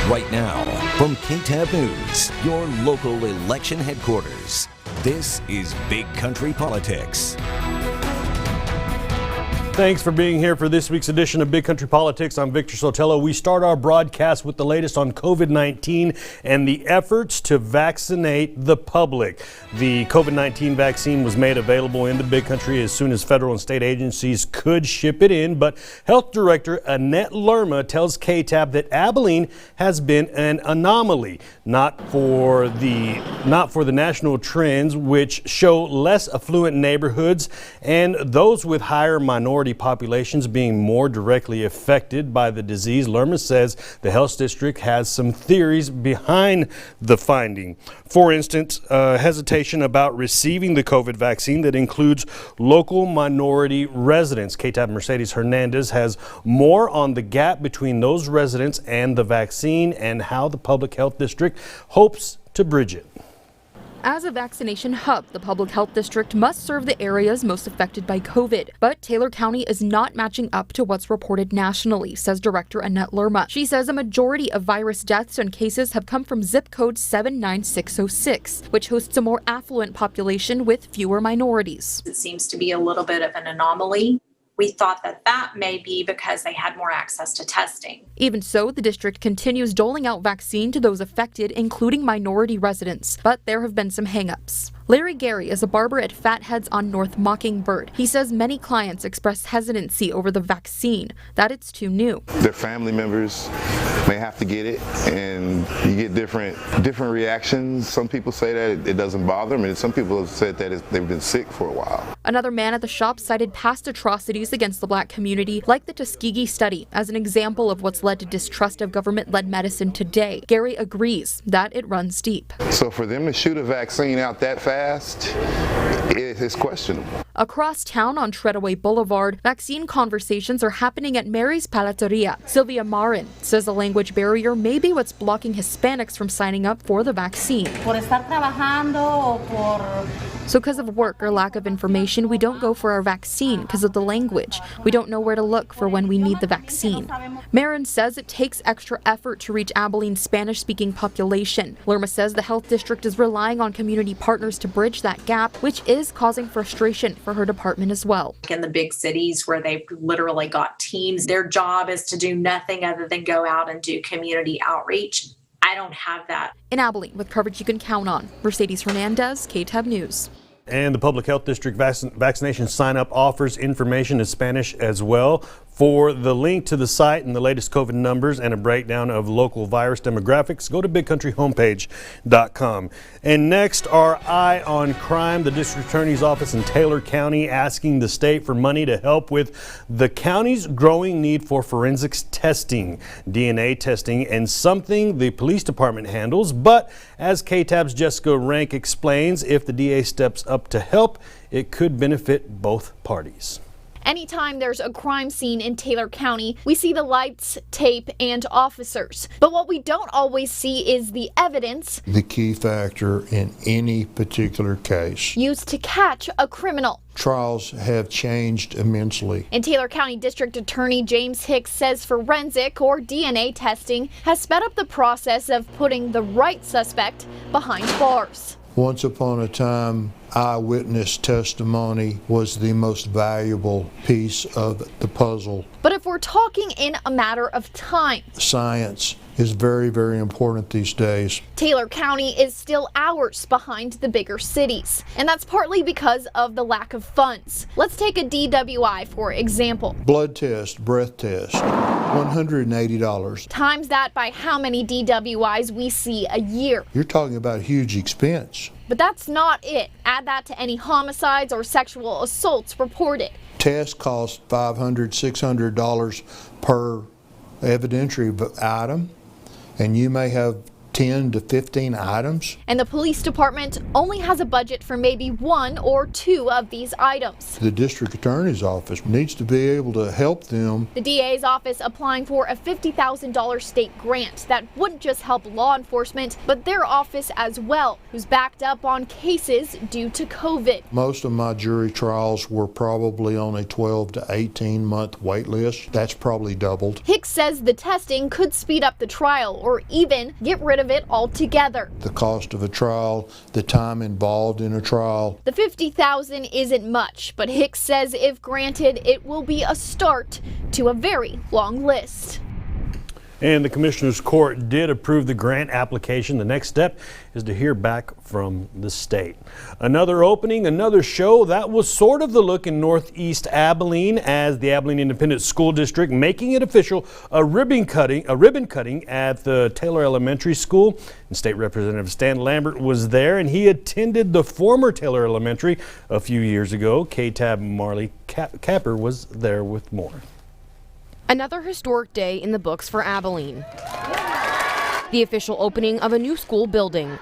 Right now, from KTAB News, your local election headquarters, this is Big Country Politics. Thanks for being here for this week's edition of Big Country Politics. I'm Victor Sotelo. We start our broadcast with the latest on COVID-19 and the efforts to vaccinate the public. The COVID-19 vaccine was made available in the Big Country as soon as federal and state agencies could ship it in, but Health Director Annette Lerma tells KTAB that Abilene has been an anomaly, not for the national trends, which show less affluent neighborhoods and those with higher minority populations being more directly affected by the disease. Lerma says the health district has some theories behind the finding. For instance, hesitation about receiving the COVID vaccine that includes local minority residents. KTAB Mercedes Hernandez has more on the gap between those residents and the vaccine and how the public health district hopes to bridge it. As a vaccination hub, the public health district must serve the areas most affected by COVID. But Taylor County is not matching up to what's reported nationally, says Director Annette Lerma. She says a majority of virus deaths and cases have come from zip code 79606, which hosts a more affluent population with fewer minorities. It seems to be a little bit of an anomaly. We thought that may be because they had more access to testing. Even so, the district continues doling out vaccine to those affected, including minority residents. But there have been some hangups. Larry Gary is a barber at Fatheads on North Mockingbird. He says many clients express hesitancy over the vaccine, that it's too new. Their family members may have to get it, and you get different reactions. Some people say that it doesn't bother them, and some people have said that they've been sick for a while. Another man at the shop cited past atrocities against the black community, like the Tuskegee study, as an example of what's led to distrust of government-led medicine today. Gary agrees that it runs deep. So for them to shoot a vaccine out that fast, it's questionable. Across town on Treadaway Boulevard, vaccine conversations are happening at Mary's Palateria. Sylvia Marin says the language barrier may be what's blocking Hispanics from signing up for the vaccine. So because of work or lack of information, we don't go for our vaccine because of the language. We don't know where to look for when we need the vaccine. Marin says it takes extra effort to reach Abilene's Spanish-speaking population. Lerma says the health district is relying on community partners to bridge that gap, which is causing frustration for her department as well. In the big cities where they've literally got teams, their job is to do nothing other than go out and do community outreach. I don't have that. In Abilene, with coverage you can count on, Mercedes Hernandez, KTAB News. And the Public Health District vaccination sign-up offers information in Spanish as well. For the link to the site and the latest COVID numbers and a breakdown of local virus demographics, go to bigcountryhomepage.com. And next, our eye on crime. The district attorney's office in Taylor County asking the state for money to help with the county's growing need for forensics testing, DNA testing, and something the police department handles. But as KTAB's Jessica Rank explains, if the DA steps up to help, it could benefit both parties. Anytime there's a crime scene in Taylor County, we see the lights, tape, and officers. But what we don't always see is the evidence, the key factor in any particular case, used to catch a criminal. Trials have changed immensely. And Taylor County District Attorney James Hicks says forensic or DNA testing has sped up the process of putting the right suspect behind bars. Once upon a time, eyewitness testimony was the most valuable piece of the puzzle. But if we're talking in a matter of time, science is very, very important these days. Taylor County is still hours behind the bigger cities, and that's partly because of the lack of funds. Let's take a DWI for example. Blood test, breath test, $180. Times that by how many DWIs we see a year. You're talking about a huge expense. But that's not it. Add that to any homicides or sexual assaults reported. Tests cost $500, $600 per evidentiary item, and you may have 10 to 15 items. And the police department only has a budget for maybe 1 or 2 of these items. The district attorney's office needs to be able to help them. The DA's office applying for a $50,000 state grant that wouldn't just help law enforcement, but their office as well, who's backed up on cases due to COVID. Most of my jury trials were probably on a 12 to 18 month wait list. That's probably doubled. Hicks says the testing could speed up the trial or even get rid of it altogether. The cost of a trial, the time involved in a trial. The $50,000 isn't much, but Hicks says if granted, it will be a start to a very long list. And the Commissioner's Court did approve the grant application. The next step is to hear back from the state. Another opening, another show. That was sort of the look in Northeast Abilene as the Abilene Independent School District making it official, a ribbon cutting at the Taylor Elementary School. And State Representative Stan Lambert was there, and he attended the former Taylor Elementary a few years ago. KTAB Marley Capper was there with more. Another historic day in the books for Abilene. The official opening of a new school building.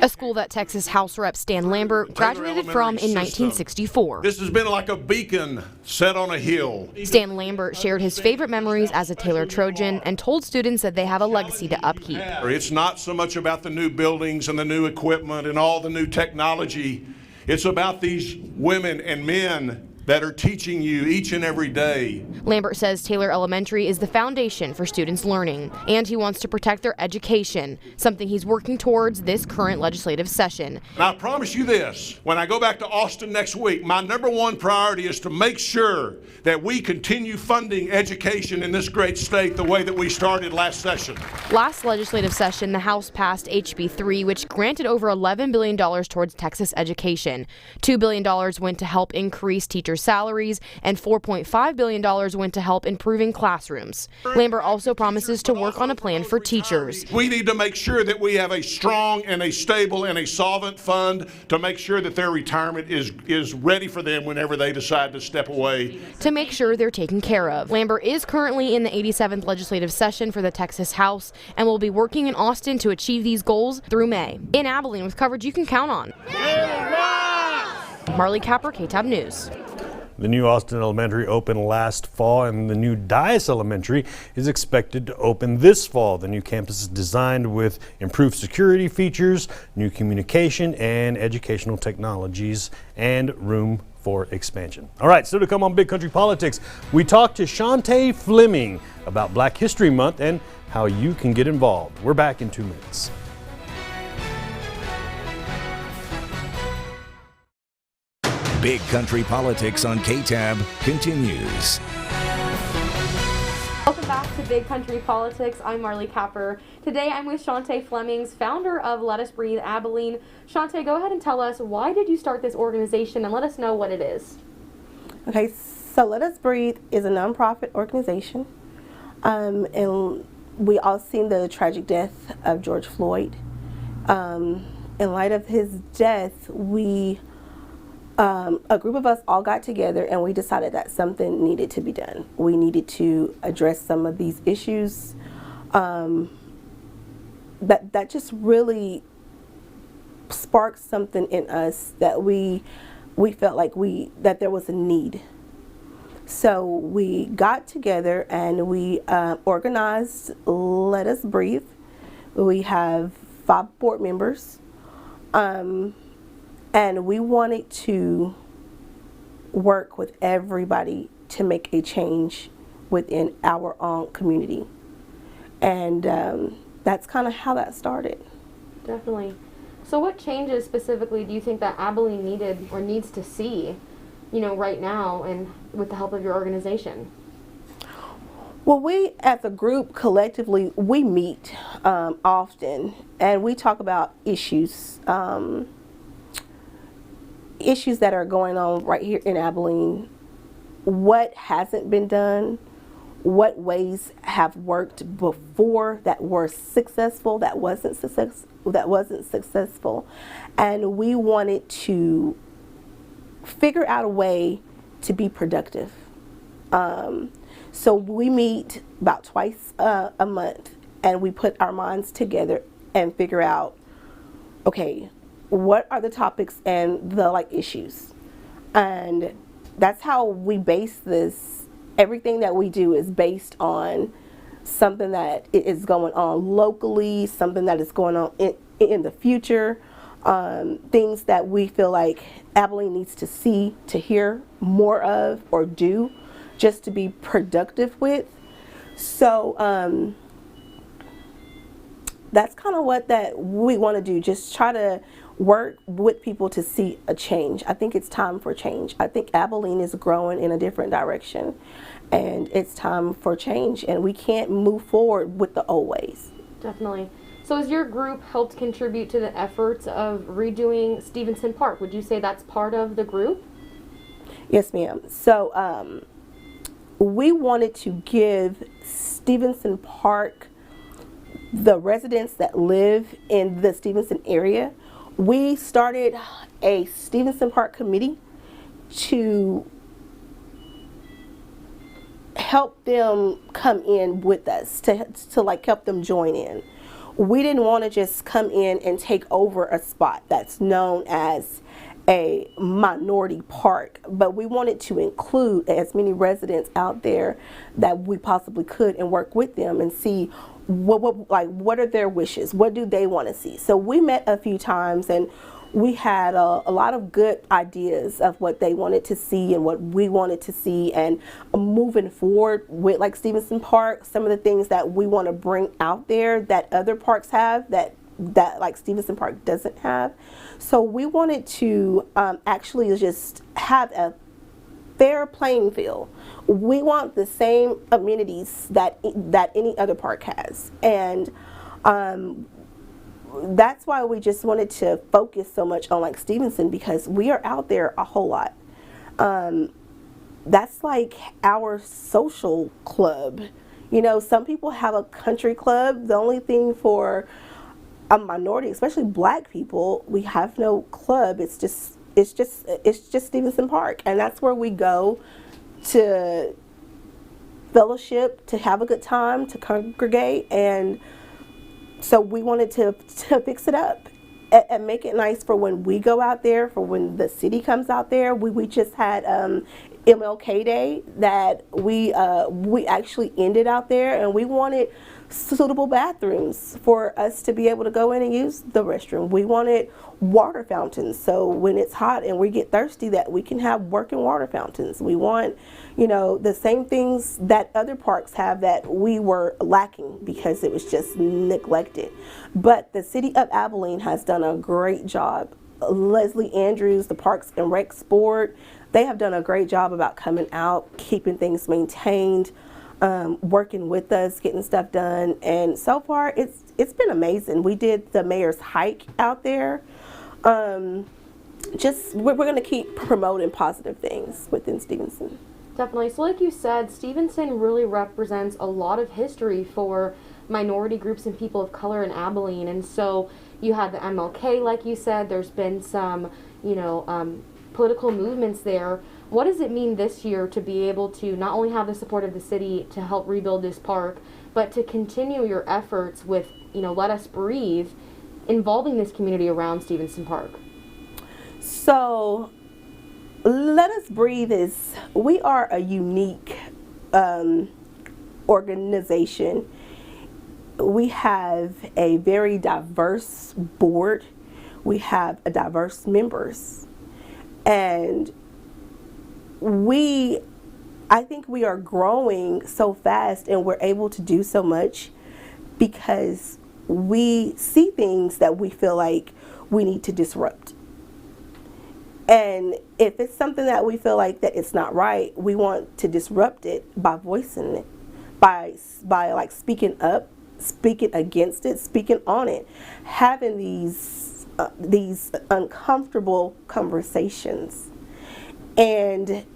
A school that Texas House Rep Stan Lambert graduated from in 1964. This has been like a beacon set on a hill. Stan Lambert shared his favorite memories as a Taylor Trojan and told students that they have a legacy to upkeep. It's not so much about the new buildings and the new equipment and all the new technology. It's about these women and men that are teaching you each and every day. Lambert says Taylor Elementary is the foundation for students' learning, and he wants to protect their education, something he's working towards this current legislative session. And I promise you this, when I go back to Austin next week, my #1 priority is to make sure that we continue funding education in this great state the way that we started last session. Last legislative session, the House passed HB 3, which granted over $11 billion towards Texas education. $2 billion went to help increase teachers' salaries, and $4.5 billion went to help improving classrooms. Lambert also promises to work on a plan for teachers. We need to make sure that we have a strong and a stable and a solvent fund to make sure that their retirement is ready for them whenever they decide to step away. To make sure they're taken care of. Lambert is currently in the 87th legislative session for the Texas House and will be working in Austin to achieve these goals through May. In Abilene with coverage you can count on. Marley Capper, KTAB News. The new Austin Elementary opened last fall, and the new Dias Elementary is expected to open this fall. The new campus is designed with improved security features, new communication and educational technologies, and room for expansion. All right, so to come on Big Country Politics, we talked to Shawnte Fleming about Black History Month and how you can get involved. We're back in 2 minutes. Big Country Politics on KTAB continues. Welcome back to Big Country Politics. I'm Marley Capper. Today I'm with Shawnte Fleming, founder of Let Us Breathe Abilene. Shawnte, go ahead and tell us, why did you start this organization, and let us know what it is. Okay, so Let Us Breathe is a nonprofit organization, and we all seen the tragic death of George Floyd. In light of his death, a group of us all got together and we decided that something needed to be done. We needed to address some of these issues that just really sparked something in us that we felt like that there was a need. So we got together and we organized Let Us Breathe. We have 5 board members. And we wanted to work with everybody to make a change within our own community. And that's kind of how that started. Definitely. So what changes specifically do you think that Abilene needed or needs to see, right now and with the help of your organization? Well, we as a group collectively, we meet often and we talk about issues. Issues that are going on right here in Abilene, what hasn't been done, what ways have worked before that were successful, that wasn't successful, and we wanted to figure out a way to be productive. So we meet about twice a month, and we put our minds together and figure out, okay, what are the topics and the issues, and that's how we base this. Everything that we do is based on something that is going on locally, something that is going on in the future, things that we feel like Abilene needs to see, to hear more of, or do, just to be productive with. So that's kind of what that we want to do, just try to work with people to see a change. I think it's time for change. I think Abilene is growing in a different direction, and it's time for change, and we can't move forward with the old ways. Definitely. So has your group helped contribute to the efforts of redoing Stevenson Park? Would you say that's part of the group? Yes, ma'am. So we wanted to give Stevenson Park, the residents that live in the Stevenson area, we started a Stevenson Park committee to help them come in with us, to help them join in. We didn't want to just come in and take over a spot that's known as a minority park, but we wanted to include as many residents out there that we possibly could and work with them and see what are their wishes, what do they want to see. So we met a few times, and we had a lot of good ideas of what they wanted to see and what we wanted to see, and moving forward with Stevenson Park, some of the things that we want to bring out there that other parks have that Stevenson Park doesn't have. So we wanted to actually just have a fair playing field. We want the same amenities that any other park has, and that's why we just wanted to focus so much on Stevenson, because we are out there a whole lot. That's our social club. You know, some people have a country club. The only thing for a minority, especially black people, we have no club. It's just Stevenson Park, and that's where we go to fellowship, to have a good time, to congregate. And so we wanted to fix it up and make it nice for when we go out there, for when the city comes out there. We just had MLK Day that we actually ended out there, and we wanted suitable bathrooms for us to be able to go in and use the restroom. We wanted water fountains, so when it's hot and we get thirsty, that we can have working water fountains. We want, the same things that other parks have that we were lacking because it was just neglected. But the city of Abilene has done a great job. Leslie Andrews, the Parks and Recs Board, they have done a great job about coming out, keeping things maintained, working with us, getting stuff done, and so far it's been amazing. We did the mayor's hike out there. We're going to keep promoting positive things within Stevenson. Definitely. So like you said, Stevenson really represents a lot of history for minority groups and people of color in Abilene, and so you had the MLK, like you said. There's been some political movements there. What does it mean this year to be able to not only have the support of the city to help rebuild this park, but to continue your efforts with, Let Us Breathe, involving this community around Stevenson Park? So, Let Us Breathe we are a unique organization. We have a very diverse board. We have a diverse members. And I think we are growing so fast, and we're able to do so much because we see things that we feel like we need to disrupt. And if it's something that we feel like that it's not right, we want to disrupt it by voicing it, by speaking up, speaking against it, speaking on it, having these uncomfortable conversations. And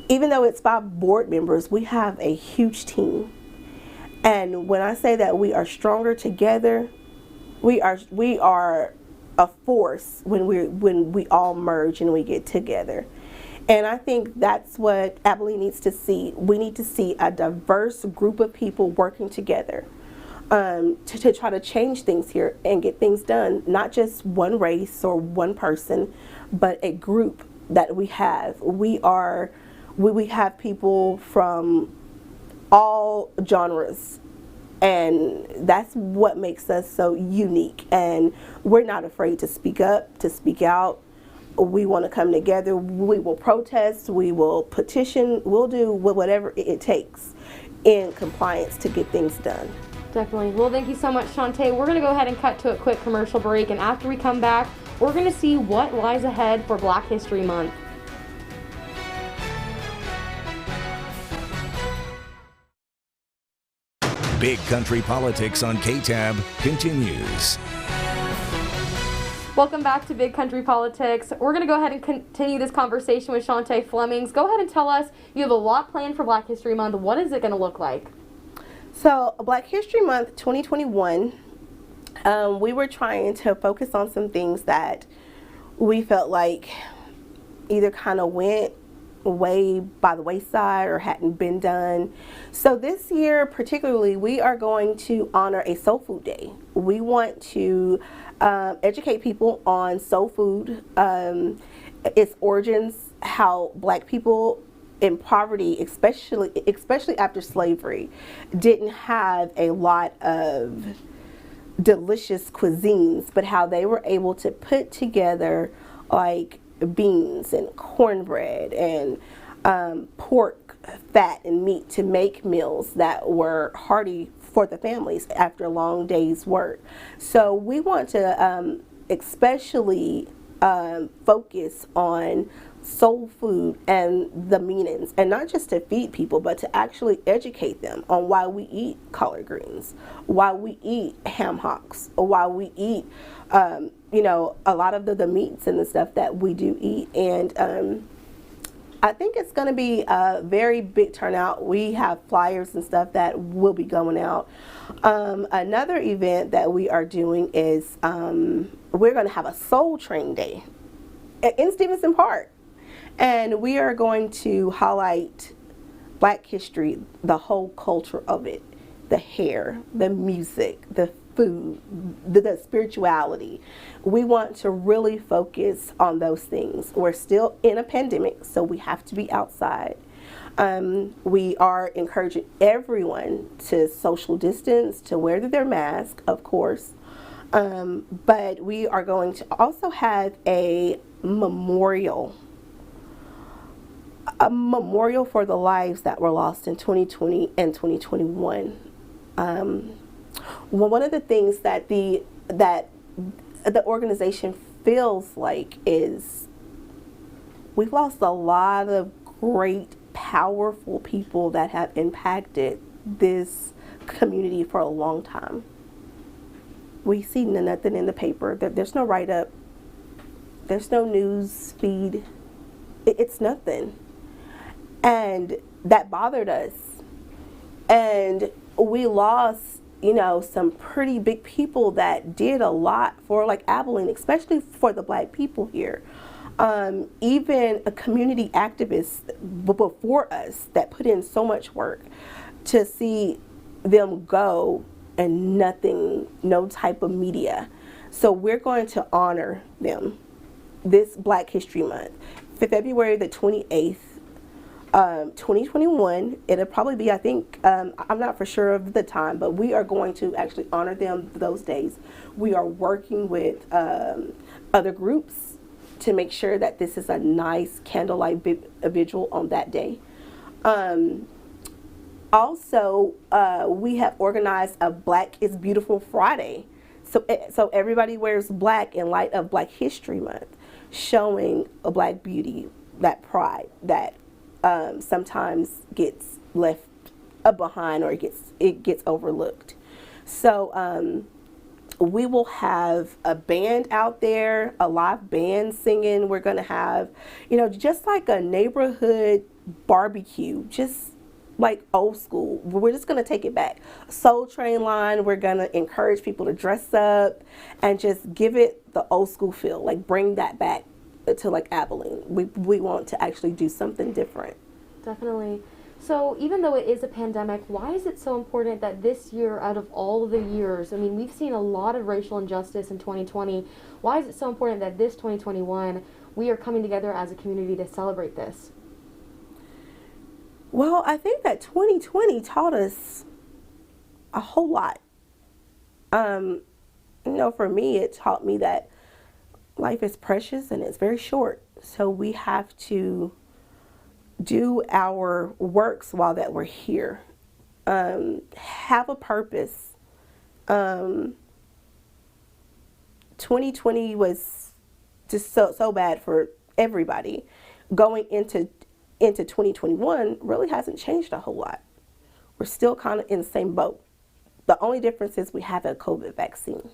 even though it's 5 board members, we have a huge team. And when I say that we are stronger together, we are a force when we all merge and we get together. And I think that's what Abilene needs to see. We need to see a diverse group of people working together. to try to change things here and get things done, not just one race or one person, but a group that we have. We have people from all genres, and that's what makes us so unique. And we're not afraid to speak up, to speak out. We want to come together. We will protest, we will petition, we'll do whatever it takes in compliance to get things done. Definitely. Well, thank you so much, Shawnte. We're going to go ahead and cut to a quick commercial break, and after we come back, we're going to see what lies ahead for Black History Month. Big Country Politics on KTAB continues. Welcome back to Big Country Politics. We're going to go ahead and continue this conversation with Shawnte Fleming. Go ahead and tell us, you have a lot planned for Black History Month. What is it going to look like? So Black History Month 2021, we were trying to focus on some things that we felt like either kind of went way by the wayside or hadn't been done. So this year particularly, we are going to honor a soul food day. We want to educate people on soul food, its origins, how Black people in poverty, especially after slavery, didn't have a lot of delicious cuisines, but how they were able to put together like beans and cornbread and pork fat and meat to make meals that were hearty for the families after a long day's work. So we want to especially focus on soul food and the meanings, and not just to feed people, but to actually educate them on why we eat collard greens, why we eat ham hocks, or why we eat you know, a lot of the meats and the stuff that we do eat. And I think it's going to be a very big turnout. We have flyers and stuff that will be going out. Another event that we are doing is we're going to have a Soul Train Day in Stevenson Park. And we are going to highlight Black history, the whole culture of it, the hair, the music, the food, the spirituality. We want to really focus on those things. We're still in a pandemic, so we have to be outside. We are encouraging everyone to social distance, to wear their mask, of course. But we are going to also have a memorial for the lives that were lost in 2020 and 2021. Well, one of the things that the organization feels like is we've lost a lot of great, powerful people that have impacted this community for a long time. We see nothing in the paper. There's no write-up. There's no news feed. It's nothing. And that bothered us. And we lost, you know, some pretty big people that did a lot for like Abilene, especially for the Black people here. Even a community activist before us that put in so much work, to see them go and nothing, no type of media. So we're going to honor them this Black History Month, February the 28th. 2021, it'll probably be, I think, I'm not for sure of the time, but we are going to actually honor them those days. We are working with other groups to make sure that this is a nice candlelight vigil on that day. Also, we have organized a Black is Beautiful Friday. So everybody wears black in light of Black History Month, showing a Black beauty, that pride that sometimes gets left behind or it gets overlooked. So we will have a band out there, a live band singing. We're going to have, you know, just like a neighborhood barbecue, just like old school. We're just going to take it back. Soul Train line, we're going to encourage people to dress up and just give it the old school feel, like bring that back to like Abilene. We want to actually do something different. Definitely. So even though it is a pandemic, why is it so important that this year, out of all of the years, I mean, we've seen a lot of racial injustice in 2020. Why is it so important that this 2021, we are coming together as a community to celebrate this? Well, I think that 2020 taught us a whole lot. For me, it taught me that life is precious and it's very short. So we have to do our works while that we're here. Have a purpose. 2020 was just so bad for everybody. Going into 2021 really hasn't changed a whole lot. We're still kind of in the same boat. The only difference is we have a COVID vaccine.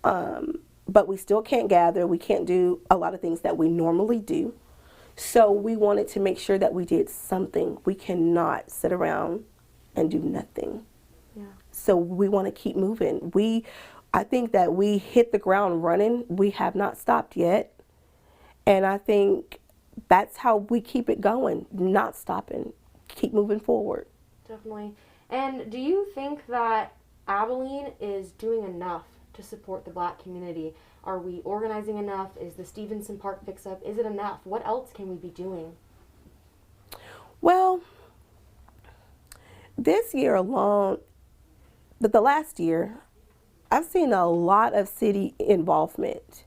But we still can't gather. We can't do a lot of things that we normally do. So we wanted to make sure that we did something. We cannot sit around and do nothing. Yeah. So we want to keep moving. I think that we hit the ground running. We have not stopped yet. And I think that's how we keep it going, not stopping, keep moving forward. Definitely. And do you think that Abilene is doing enough to support the Black community? Are we organizing enough? Is the Stevenson Park fix-up, is it enough? What else can we be doing? Well, this year alone, the last year, I've seen a lot of city involvement.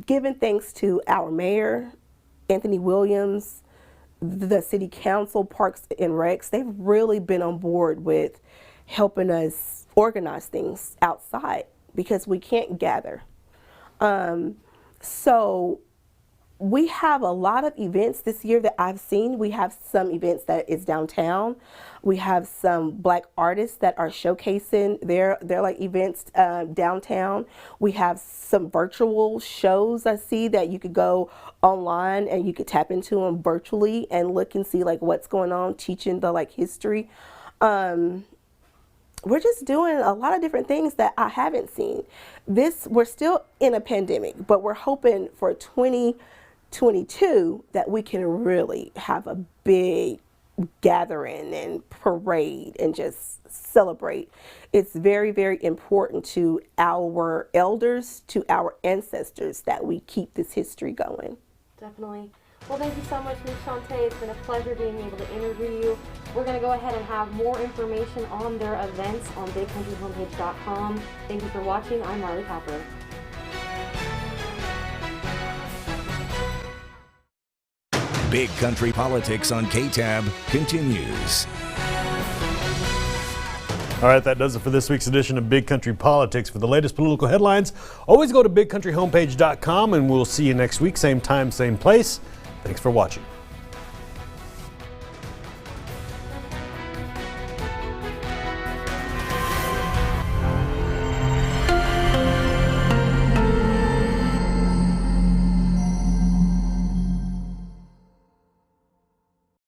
Giving thanks to our mayor, Anthony Williams, the city council, Parks and Recs, they've really been on board with helping us organize things outside because we can't gather. So we have a lot of events this year that I've seen. We have some events that is downtown. We have some Black artists that are showcasing their like events downtown. We have some virtual shows I see that you could go online and you could tap into them virtually and look and see like what's going on, teaching the like history. We're just doing a lot of different things that I haven't seen. We're still in a pandemic, but we're hoping for 2022 that we can really have a big gathering and parade and just celebrate. It's very, very important to our elders, to our ancestors, that we keep this history going. Definitely. Well, thank you so much, Ms. Shawnte. It's been a pleasure being able to interview you. We're going to go ahead and have more information on their events on bigcountryhomepage.com. Thank you for watching. I'm Marley Copper. Big Country Politics on KTAB continues. All right, that does it for this week's edition of Big Country Politics. For the latest political headlines, always go to bigcountryhomepage.com, and we'll see you next week, same time, same place. Thanks for watching.